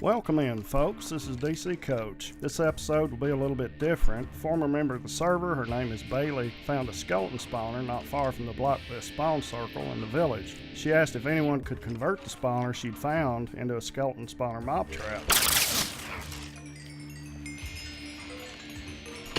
Welcome in, folks. This is DC Coach. This episode will be a little bit different. Former member of the server, her name is Bailey, found a skeleton spawner not far from the blocLIST spawn circle in the village. She asked if anyone could convert the spawner she'd found into a skeleton spawner mob trap.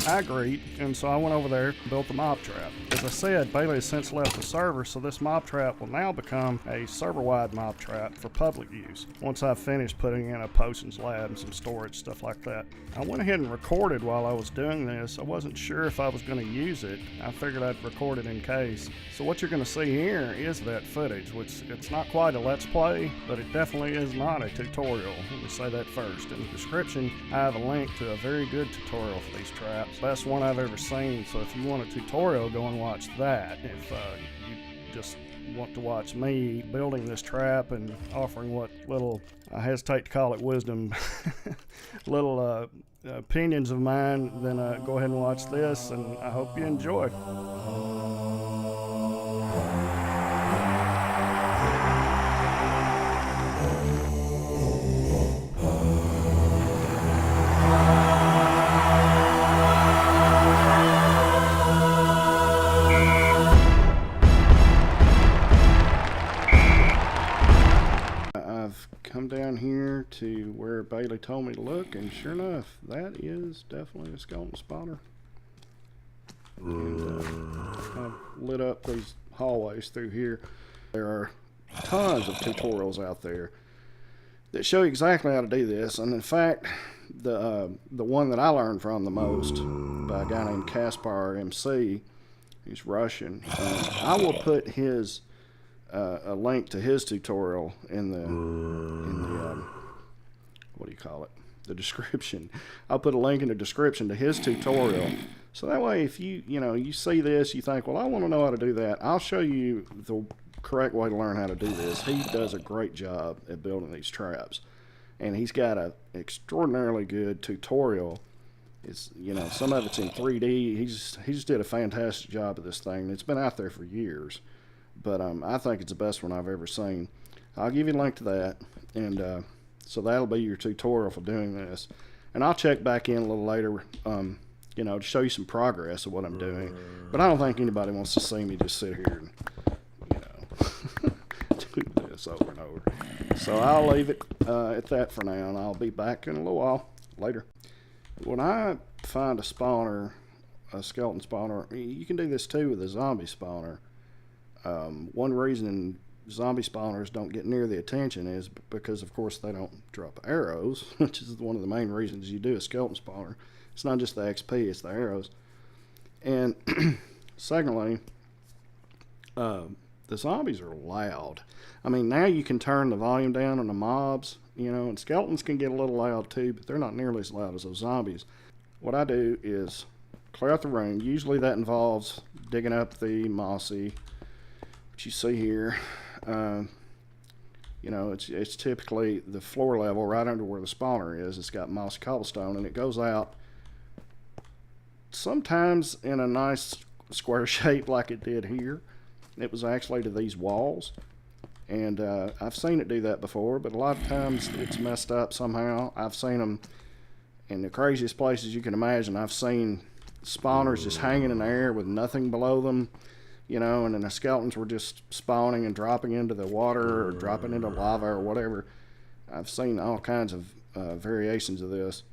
I agreed, and so I went over there and built the mob trap. As I said, Bailey has since left the server, so this mob trap will now become a server-wide mob trap for public use, once I've finished putting in a potions lab and some storage, stuff like that. I went ahead and recorded while I was doing this. I wasn't sure if I was going to use it. I figured I'd record it in case. So what you're going to see here is that footage, which it's not quite a let's play, but it definitely is not a tutorial. Let me say that first. In the description, I have a link to a very good tutorial for these traps. Best one I've ever seen, so if you want a tutorial, go and watch that. If you just want to watch me building this trap and offering what little, I hesitate to call it wisdom, little opinions of mine, then go ahead and watch this, and I hope you enjoy. Come down here to where Bailey told me to look, and sure enough, that is definitely a skeleton spawner. And I've lit up these hallways through here. There are tons of tutorials out there that show you exactly how to do this, and in fact, the one that I learned from the most by a guy named KaspersMC, he's Russian. I will put his a link to his tutorial in the what do you call it? The description. I'll put a link in the description to his tutorial. So that way, if you see this, you think, well, I want to know how to do that. I'll show you the correct way to learn how to do this. He does a great job at building these traps, and he's got an extraordinarily good tutorial. It's some of it's in 3D. He just did a fantastic job of this thing. It's been out there for years. But I think it's the best one I've ever seen. I'll give you a link to that, and so that'll be your tutorial for doing this. And I'll check back in a little later, to show you some progress of what I'm doing. But I don't think anybody wants to see me just sit here and, do this over and over. So I'll leave it at that for now, and I'll be back in a little while later. When I find a spawner, a skeleton spawner, you can do this too with a zombie spawner. One reason zombie spawners don't get near the attention is because, of course, they don't drop arrows, which is one of the main reasons you do a skeleton spawner. It's not just the XP, it's the arrows. And secondly, the zombies are loud. I mean, now you can turn the volume down on the mobs, and skeletons can get a little loud too, but they're not nearly as loud as those zombies. What I do is clear out the room. Usually that involves digging up the mossy, you see here, it's typically the floor level right under where the spawner is. It's got mossy cobblestone, and it goes out sometimes in a nice square shape like it did here. It was actually to these walls, and I've seen it do that before, but a lot of times it's messed up somehow. I've seen them in the craziest places you can imagine. I've seen spawners just hanging in the air with nothing below them, and then the skeletons were just spawning and dropping into the water or dropping into lava or whatever. I've seen all kinds of variations of this.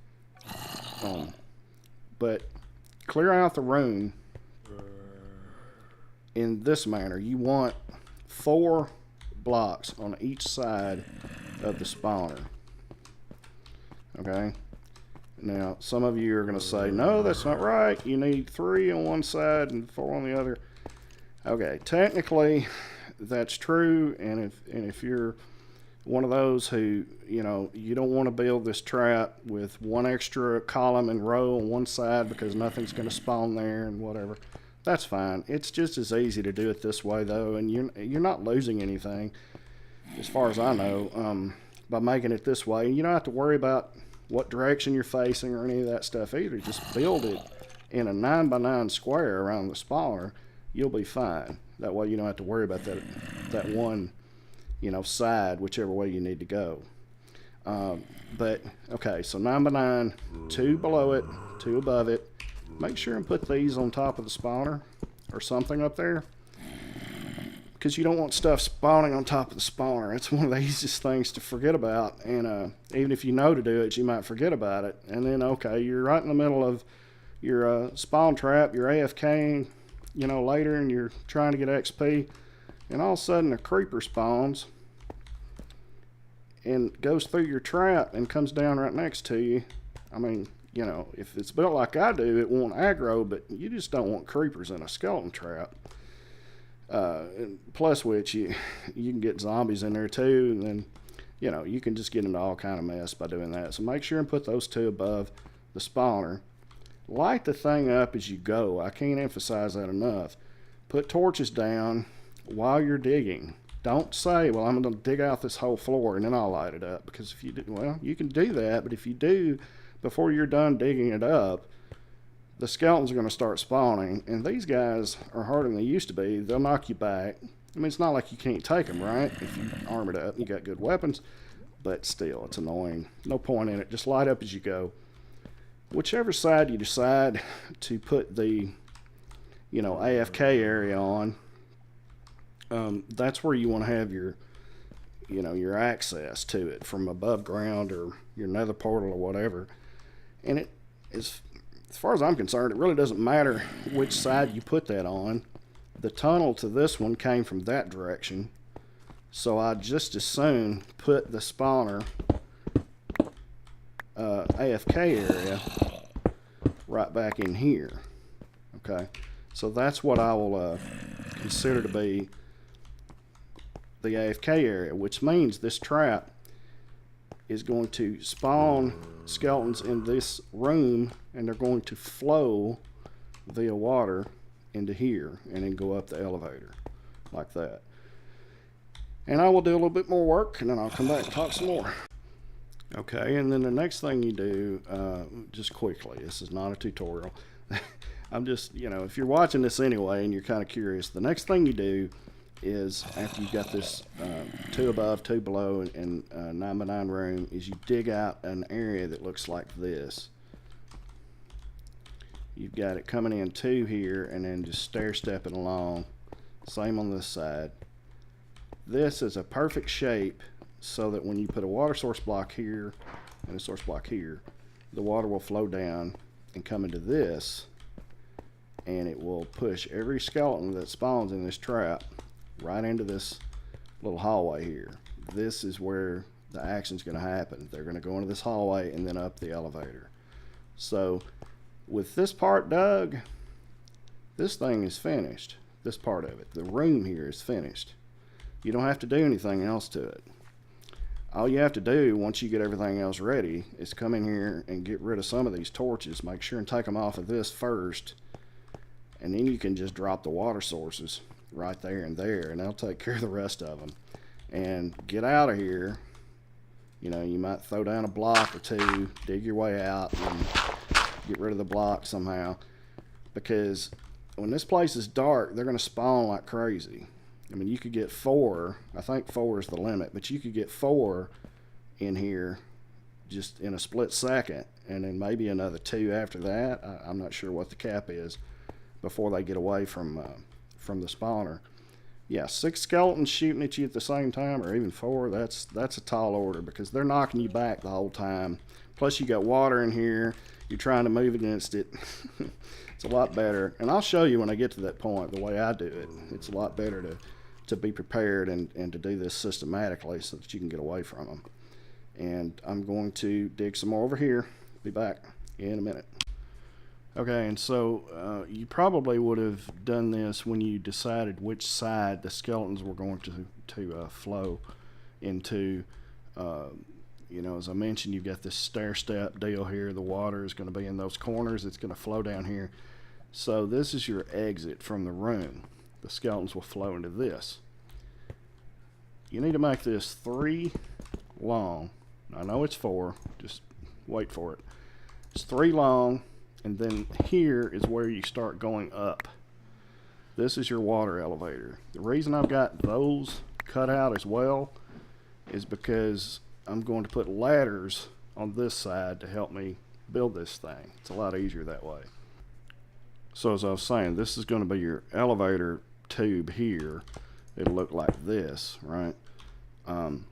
But clear out the room in this manner. You want 4 blocks on each side of the spawner. Okay? Now, some of you are going to say, no, that's not right. You need 3 on one side and 4 on the other. Okay, technically that's true, and if you're one of those who, you don't want to build this trap with one extra column and row on one side because nothing's going to spawn there and whatever, that's fine. It's just as easy to do it this way though, and you're not losing anything, as far as I know, by making it this way. You don't have to worry about what direction you're facing or any of that stuff either. Just build it in a 9x9 square around the spawner. You'll be fine. That way you don't have to worry about that one, side, whichever way you need to go. But okay, so 9 by 9, 2 below it, 2 above it. Make sure and put these on top of the spawner or something up there, because you don't want stuff spawning on top of the spawner. It's one of the easiest things to forget about, and even if you know to do it, you might forget about it. And then, okay, you're right in the middle of your spawn trap, you're AFKing, you know, later, and you're trying to get XP, and all of a sudden a creeper spawns and goes through your trap and comes down right next to you. I mean, you know, if it's built like I do, it won't aggro, but you just don't want creepers in a skeleton trap. And plus which you can get zombies in there too, and then, you know, you can just get into all kind of mess by doing that. So make sure and put those 2 above the spawner. Light the thing up as you go. I can't emphasize that enough. Put torches down while you're digging. Don't say, well, I'm going to dig out this whole floor and then I'll light it up, because if you do, well, you can do that, but if you do before you're done digging it up, the skeletons are going to start spawning, and these guys are harder than they used to be. They'll knock you back. I mean, it's not like you can't take them, right? If you arm it up and you got good weapons, but still, it's annoying. No point in it. Just light up as you go. Whichever side you decide to put the, you know, AFK area on, that's where you want to have your, you know, your access to it from above ground or your nether portal or whatever. And it is, as far as I'm concerned, it really doesn't matter which side you put that on. The tunnel to this one came from that direction, so I'd just as soon put the spawner AFK area right back in here. Okay, so that's what I will consider to be the AFK area, which means this trap is going to spawn skeletons in this room, and they're going to flow via water into here and then go up the elevator like that. And I will do a little bit more work, and then I'll come back and talk some more. Okay, and then the next thing you do, just quickly, this is not a tutorial. I'm just, you know, if you're watching this anyway and you're kind of curious, the next thing you do is, after you've got this 2 above, 2 below, and 9 by 9 room, is you dig out an area that looks like this. You've got it coming in 2 here, and then just stair stepping along. Same on this side. This is a perfect shape so that when you put a water source block here and a source block here, the water will flow down and come into this, and it will push every skeleton that spawns in this trap right into this little hallway here. This is where the action's going to happen. They're going to go into this hallway and then up the elevator. So with this part dug, this thing is finished. This part of it, the room here, is finished. You don't have to do anything else to it. All you have to do once you get everything else ready is come in here and get rid of some of these torches. Make sure and take them off of this first, and then you can just drop the water sources right there and there, and they'll take care of the rest of them. And get out of here. You know, you might throw down a block or 2, dig your way out, and get rid of the block somehow, because when this place is dark, they're going to spawn like crazy. I mean, you could get 4. I think 4 is the limit, but you could get 4 in here just in a split second, and then maybe another 2 after that. I'm not sure what the cap is before they get away from the spawner. Yeah, 6 skeletons shooting at you at the same time, or even 4, that's a tall order, because they're knocking you back the whole time. Plus you got water in here, you're trying to move against it. It's a lot better, and I'll show you when I get to that point the way I do it. It's a lot better to be prepared and to do this systematically so that you can get away from them. And I'm going to dig some more over here. Be back in a minute. Okay, and so you probably would have done this when you decided which side the skeletons were going to flow into. You know, as I mentioned, you've got this stair step deal here. The water is going to be in those corners. It's going to flow down here. So this is your exit from the room. The skeletons will flow into this. You need to make this 3 long. I know it's 4. Just wait for it. It's 3 long. And then here is where you start going up. This is your water elevator. The reason I've got those cut out as well is because I'm going to put ladders on this side to help me build this thing. It's a lot easier that way. So as I was saying, this is going to be your elevator tube here. It'll look like this, right? And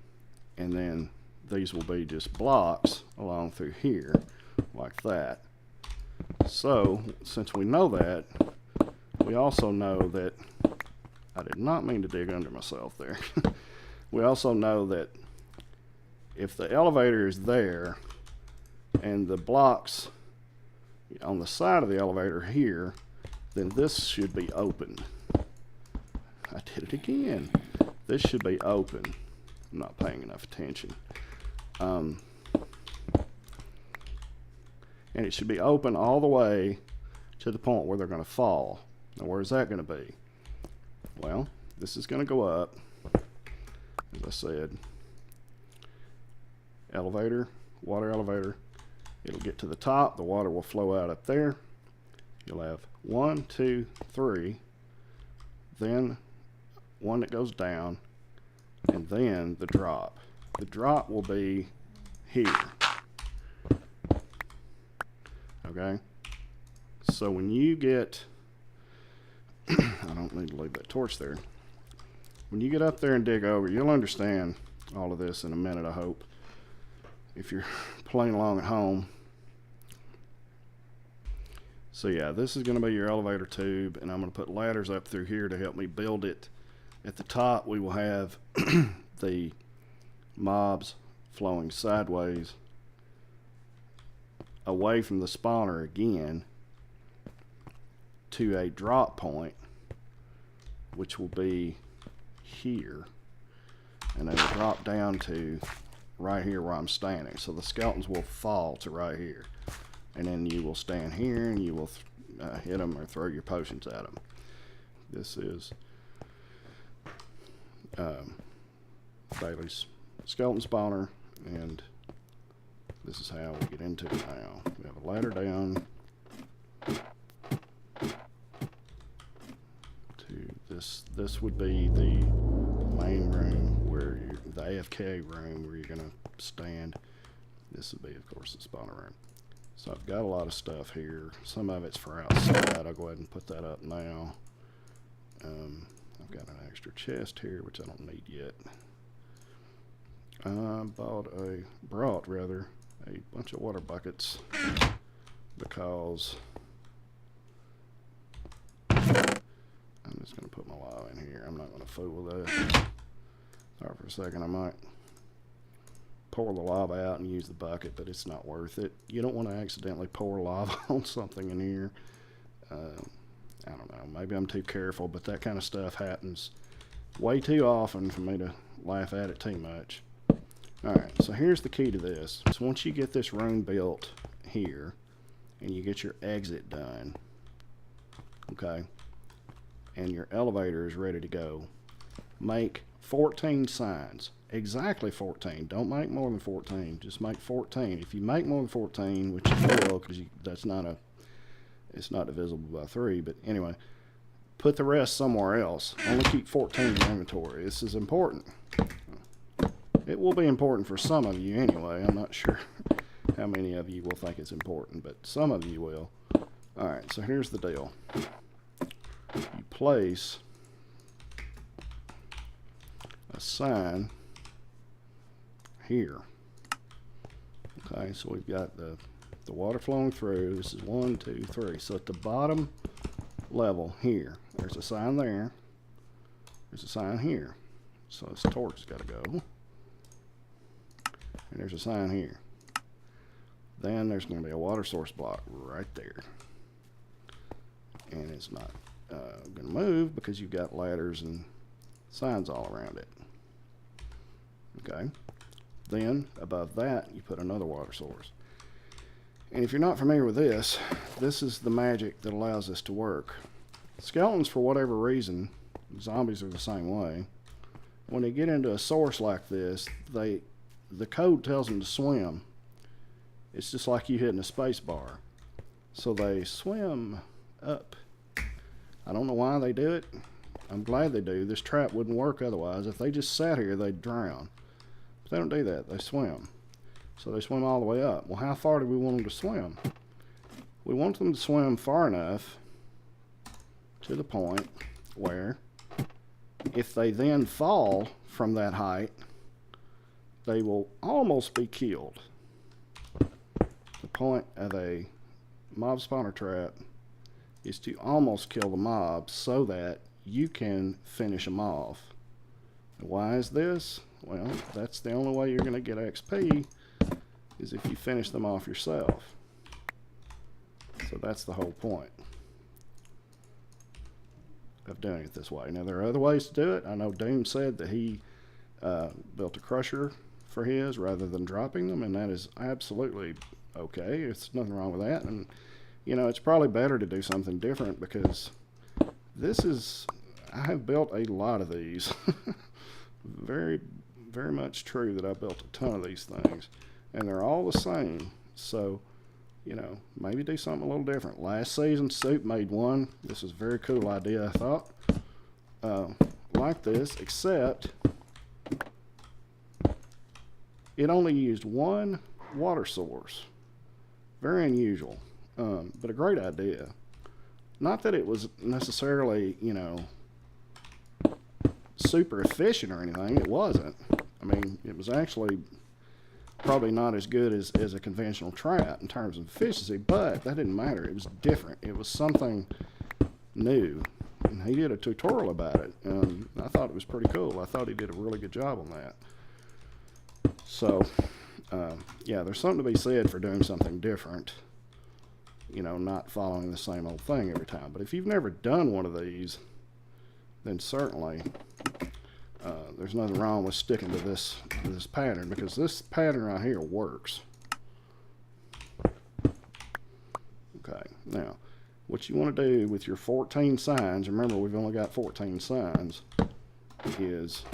then these will be just blocks along through here, like that. So, since we know that, we also know that, I did not mean to dig under myself there. We also know that if the elevator is there and the blocks on the side of the elevator here, then this should be open. I did it again. This should be open. I'm not paying enough attention. And it should be open all the way to the point where they're going to fall. Now, where's that going to be? Well, this is going to go up, as I said, elevator, water elevator. It'll get to the top. The water will flow out up there. You'll have 1, 2, 3, then one that goes down, and then the drop. The drop will be here. Okay? So when you get, I don't need to leave that torch there. When you get up there and dig over, you'll understand all of this in a minute, I hope. If you're playing along at home. So yeah, this is going to be your elevator tube, and I'm going to put ladders up through here to help me build it. At the top, we will have the mobs flowing sideways away from the spawner again to a drop point, which will be here, and they will drop down to right here where I'm standing. So the skeletons will fall to right here, and then you will stand here and you will hit them or throw your potions at them. This is Bailey's skeleton spawner, and this is how we get into it now. We have a ladder down to this. This would be the main room, where the AFK room where you're going to stand. This would be, of course, the spawner room. So I've got a lot of stuff here. Some of it's for outside. I'll go ahead and put that up now. I've got an extra chest here, which I don't need yet. I brought a bunch of water buckets because I'm just going to put my lava in here. I'm not going to fool with that. Sorry for a second. I might pour the lava out and use the bucket, but it's not worth it. You don't want to accidentally pour lava on something in here. I don't know. Maybe I'm too careful, but that kind of stuff happens way too often for me to laugh at it too much. Alright, so here's the key to this. So once you get this room built here, and you get your exit done, okay, and your elevator is ready to go, make 14 signs. Exactly 14. Don't make more than 14. Just make 14. If you make more than 14, which you will, because it's not divisible by 3, but anyway, put the rest somewhere else. Only keep 14 in your inventory. This is important. It will be important for some of you anyway. I'm not sure how many of you will think it's important, but some of you will. Alright, so here's the deal. You place a sign here. Okay, so we've got the water flowing through. This is 1, 2, 3. So at the bottom level here, there's a sign there. There's a sign here. So this torch has got to go. And there's a sign here. Then there's going to be a water source block right there. And it's not going to move because you've got ladders and signs all around it. Okay. Then above that you put another water source. And if you're not familiar with this, this is the magic that allows this to work. Skeletons, for whatever reason, zombies are the same way. When they get into a source like this, the code tells them to swim. It's just like you hitting a space bar. So they swim up. I don't know why they do it. I'm glad they do. This trap wouldn't work otherwise. If they just sat here, they'd drown. But they don't do that. They swim. So they swim all the way up. Well, how far do we want them to swim? We want them to swim far enough to the point where if they then fall from that height, they will almost be killed. The point of a mob spawner trap is to almost kill the mob so that you can finish them off. Why is this? Well, that's the only way you're going to get XP is if you finish them off yourself. So that's the whole point of doing it this way. Now there are other ways to do it. I know Doom said that he built a crusher for his rather than dropping them, and that is absolutely okay. It's nothing wrong with that. And you know, it's probably better to do something different because this is, I have built a lot of these. Very much true that I built a ton of these things, and they're all the same. So, you know, maybe do something a little different. Last season, Soup made one. This was a very cool idea, I thought. Like this, except it only used one water source. Very unusual, but a great idea. Not that it was necessarily, you know, super efficient or anything. It wasn't. I mean, it was actually probably not as good as a conventional trap in terms of efficiency, but that didn't matter. It was different. It was something new, and he did a tutorial about it, and I thought it was pretty cool. I thought he did a really good job on that. So, yeah, there's something to be said for doing something different, you know, not following the same old thing every time. But if you've never done one of these, then certainly there's nothing wrong with sticking to this pattern, because this pattern right here works. Okay, now what you want to do with your 14 signs, remember we've only got 14 signs, is,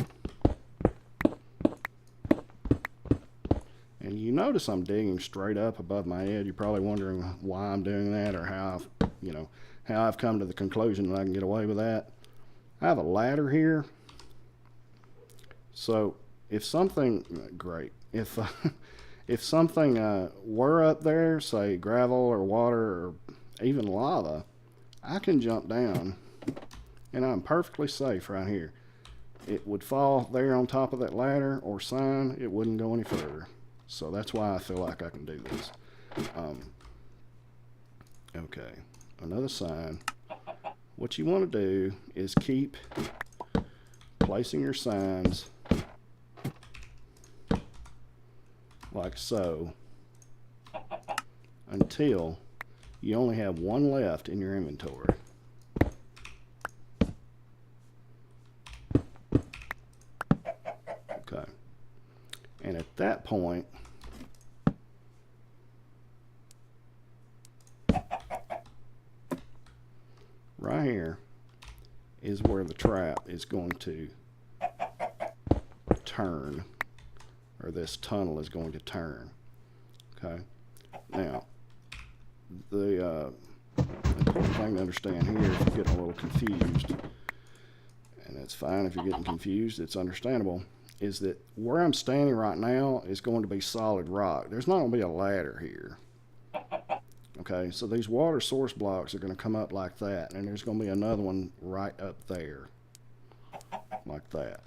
and you notice I'm digging straight up above my head. You're probably wondering why I'm doing that, or how I've come to the conclusion that I can get away with that. I have a ladder here, so if something, great, if something were up there, say gravel or water or even lava, I can jump down and I'm perfectly safe right here. It would fall there on top of that ladder or sign, it wouldn't go any further. So that's why I feel like I can do this. Okay, another sign. What you want to do is keep placing your signs like so until you only have one left in your inventory. Okay. And at that point, right here is where the trap is going to turn, or this tunnel is going to turn. Okay. Now, the important thing to understand here, if you're getting a little confused, and that's fine if you're getting confused, it's understandable, is that where I'm standing right now is going to be solid rock. There's not going to be a ladder here. Okay, so these water source blocks are going to come up like that, and there's going to be another one right up there, like that.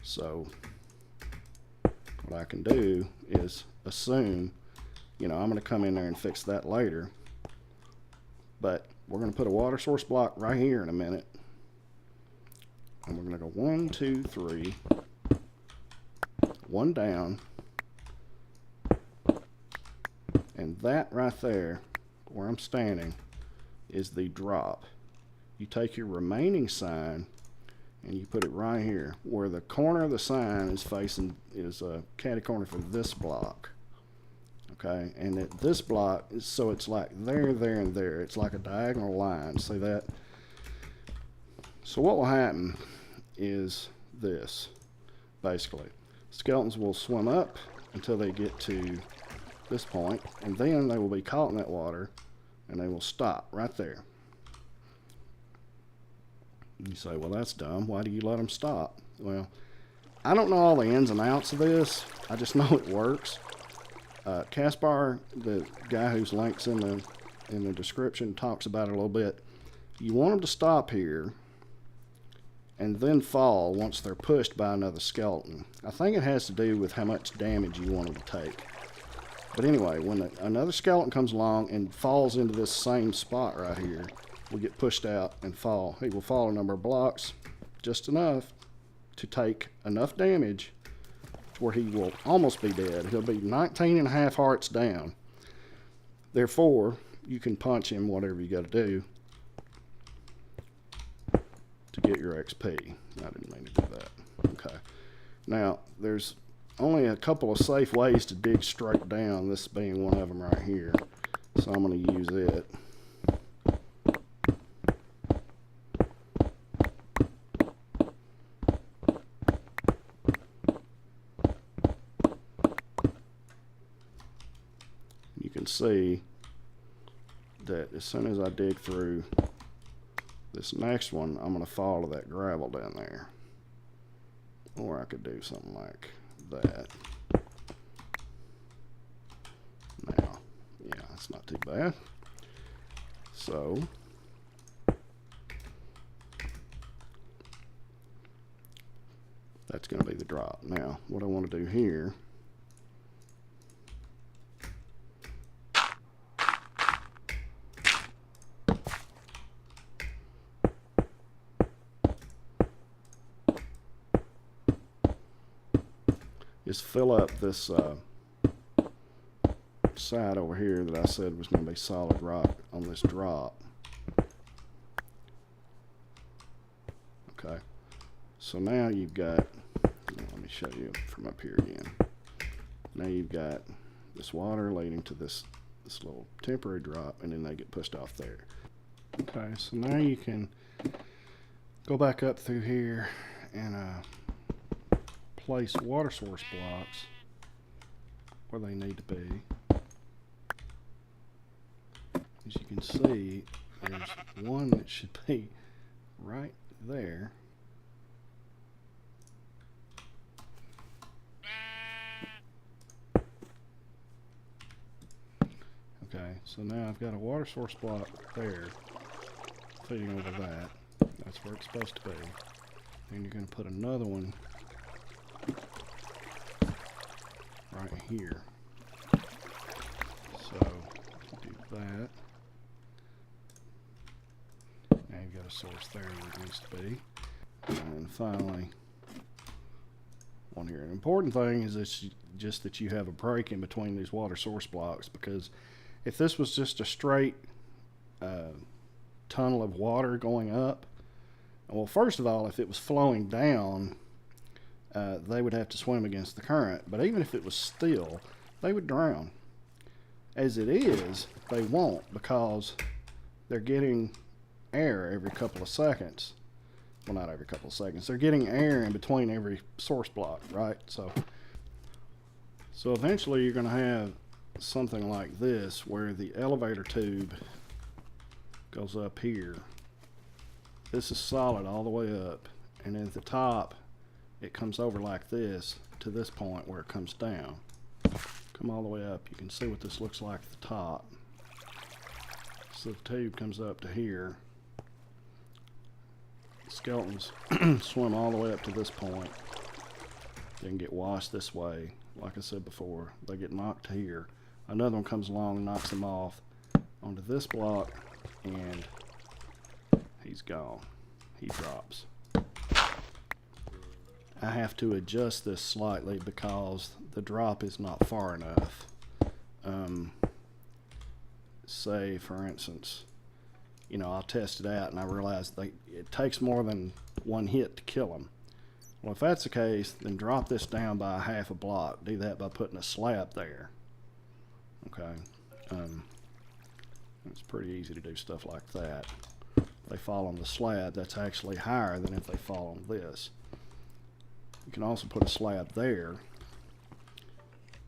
So what I can do is assume, you know, I'm going to come in there and fix that later, but we're going to put a water source block right here in a minute, and we're going to go 1, 2, 3, 1 down, and that right there where I'm standing is the drop. You take your remaining sign and you put it right here where the corner of the sign is facing, is a catty corner for this block. Okay, and at this block is, so it's like there, there, and there. It's like a diagonal line. See that? So what will happen is this, basically. Skeletons will swim up until they get to this point, and then they will be caught in that water, and they will stop right there. You say, well, that's dumb. Why do you let them stop? Well, I don't know all the ins and outs of this. I just know it works. Kaspar, the guy whose link's in the description, talks about it a little bit. You want them to stop here and then fall once they're pushed by another skeleton. I think it has to do with how much damage you want them to take. But anyway, when another skeleton comes along and falls into this same spot right here, will get pushed out and fall. He will fall a number of blocks, just enough to take enough damage to where he will almost be dead. He'll be 19.5 hearts down. Therefore, you can punch him whatever you got to do to get your XP. I didn't mean to do that. Okay. Now, there's only a couple of safe ways to dig straight down, this being one of them right here. So I'm going to use it. You can see that as soon as I dig through this next one, I'm going to follow that gravel down there. Or I could do something like that. Now, yeah, it's not too bad. So, that's going to be the drop. Now, what I want to do here is fill up this side over here that I said was going to be solid rock on this drop. Okay, so now you've got, let me show you from up here again. Now you've got this water leading to this little temporary drop, and then they get pushed off there. Okay, so now you can go back up through here and place water source blocks where they need to be. As you can see, there's one that should be right there. Okay, so now I've got a water source block there feeding over that. That's where it's supposed to be. Then you're going to put another one right here. So do that. Now you've got a source there where it needs to be. And finally, one here. An important thing is just that you have a break in between these water source blocks, because if this was just a straight tunnel of water going up, well, first of all, if it was flowing down, they would have to swim against the current. But even if it was still, they would drown. As it is, they won't, because they're getting air every couple of seconds. Well, not every couple of seconds. They're getting air in between every source block, right? So eventually you're going to have something like this, where the elevator tube goes up here. This is solid all the way up, and at the top it comes over like this to this point where it comes down. Come all the way up. You can see what this looks like at the top. So the tube comes up to here. The skeletons swim all the way up to this point. They can get washed this way. Like I said before, they get knocked here. Another one comes along and knocks them off onto this block, and he's gone. He drops. I have to adjust this slightly because the drop is not far enough. Say, for instance, you know, I'll test it out and I realize it takes more than one hit to kill them. Well, if that's the case, then drop this down by half a block. Do that by putting a slab there. Okay. It's pretty easy to do stuff like that. If they fall on the slab, that's actually higher than if they fall on this. You can also put a slab there,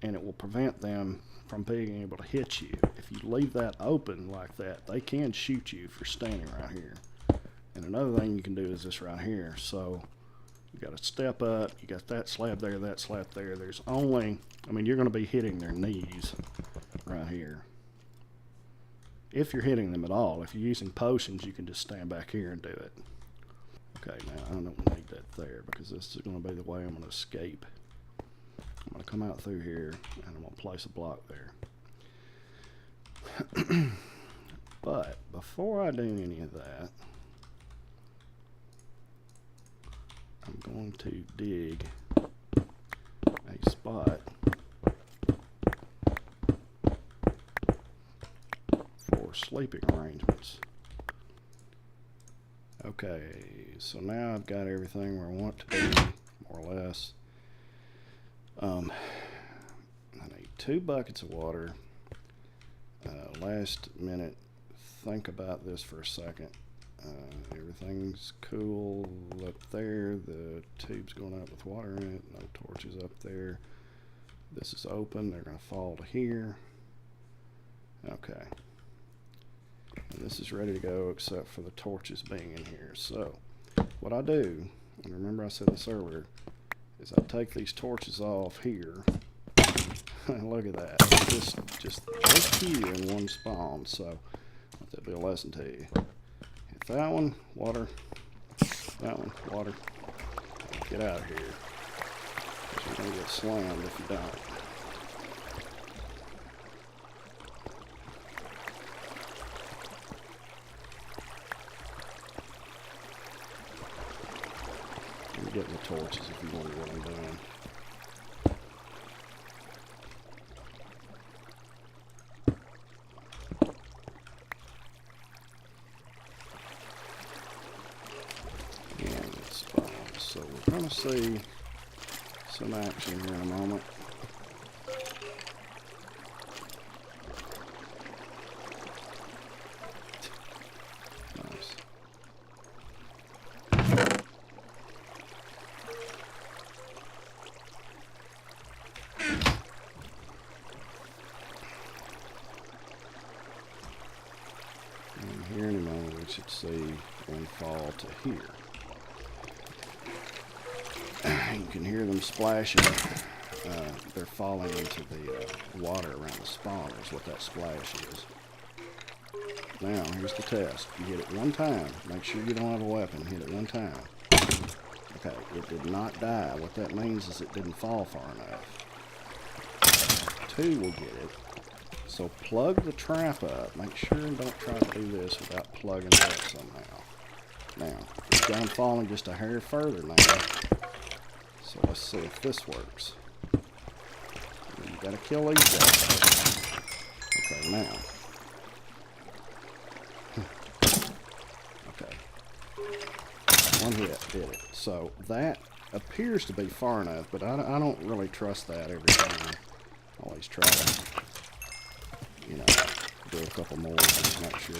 and it will prevent them from being able to hit you. If you leave that open like that, they can shoot you for standing right here. And another thing you can do is this right here. So You got to step up. You got that slab there, that slab there. There's only, I mean, you're going to be hitting their knees right here. If you're hitting them at all. If you're using potions, you can just stand back here and do it. Okay, now I don't need that there because this is going to be the way I'm going to escape. I'm going to come out through here and I'm going to place a block there. But before I do any of that, I'm going to dig a spot for sleeping arrangements. Okay, so now I've got everything where I want it to be, more or less. I need 2 buckets of water. Last minute, think about this for a second. Everything's cool up there. The tube's going up with water in it. No torches up there. This is open. They're going to fall to here. Okay. And this is ready to go except for the torches being in here. So what I do, and remember I said this earlier, is I take these torches off here. Look at that. Just here in one spawn. So that'll be a lesson to you. Hit that one, water. That one, water. Get out of here. You're going to get slammed if you don't. I'm getting the torches if you wonder what I'm doing. So we're going to see some action here in a moment. Nice. And here in a moment we should see one fall to here. You can hear them splashing. They're falling into the water around the spawn is what that splash is. Now, here's the test. You hit it one time. Make sure you don't have a weapon. Hit it one time. Okay, it did not die. What that means is it didn't fall far enough. 2 will get it. So plug the trap up. Make sure and don't try to do this without plugging it up somehow. Now, it's got them falling just a hair further now. So let's see if this works. You gotta kill these guys. Okay, now. Okay. One hit did it. So that appears to be far enough, but I don't really trust that every time. I always try to, you know, do a couple more just to make sure.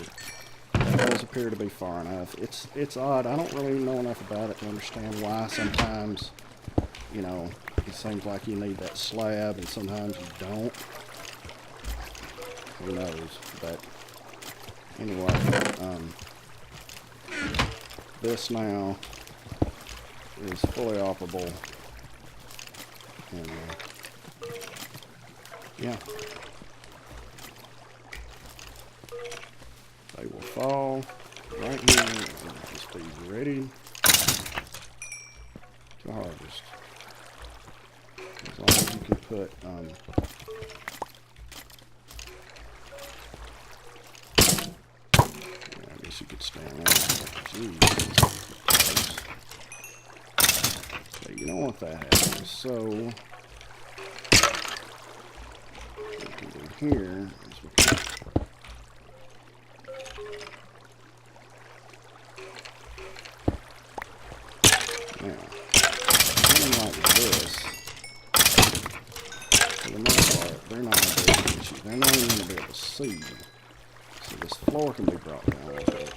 That does appear to be far enough. It's odd. I don't really know enough about it to understand why sometimes, you know, it seems like you need that slab and sometimes you don't. Who knows? But anyway, this now is fully operable. And yeah. They will fall right here and just be ready to harvest. As long as you can put yeah, I guess you could stand around. Jeez. Okay, you don't want that happening. So what we can do here is we can now, something like this, for the most part, they're not going to be able to issue. They're not even going to be able to see. So this floor can be brought down a little bit.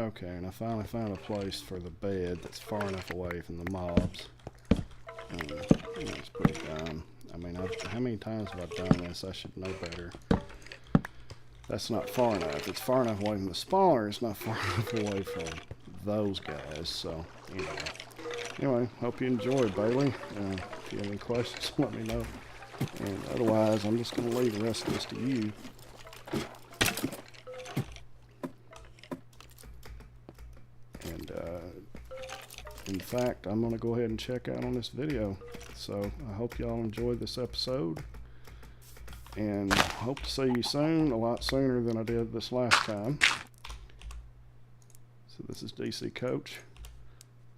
Okay, and I finally found a place for the bed that's far enough away from the mobs. It's pretty dumb. I mean, how many times have I done this? I should know better. That's not far enough. It's far enough away from the spawner. It's not far enough away from those guys. So, anyway, hope you enjoyed, Bailey. If you have any questions, let me know. And otherwise, I'm just going to leave the rest of this to you. And, in fact, I'm going to go ahead and check out on this video. So, I hope y'all enjoyed this episode. And hope to see you soon, a lot sooner than I did this last time. So this is DC Coach,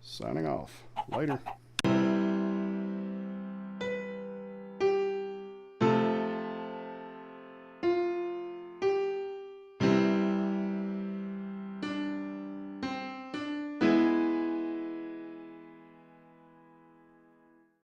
signing off. Later.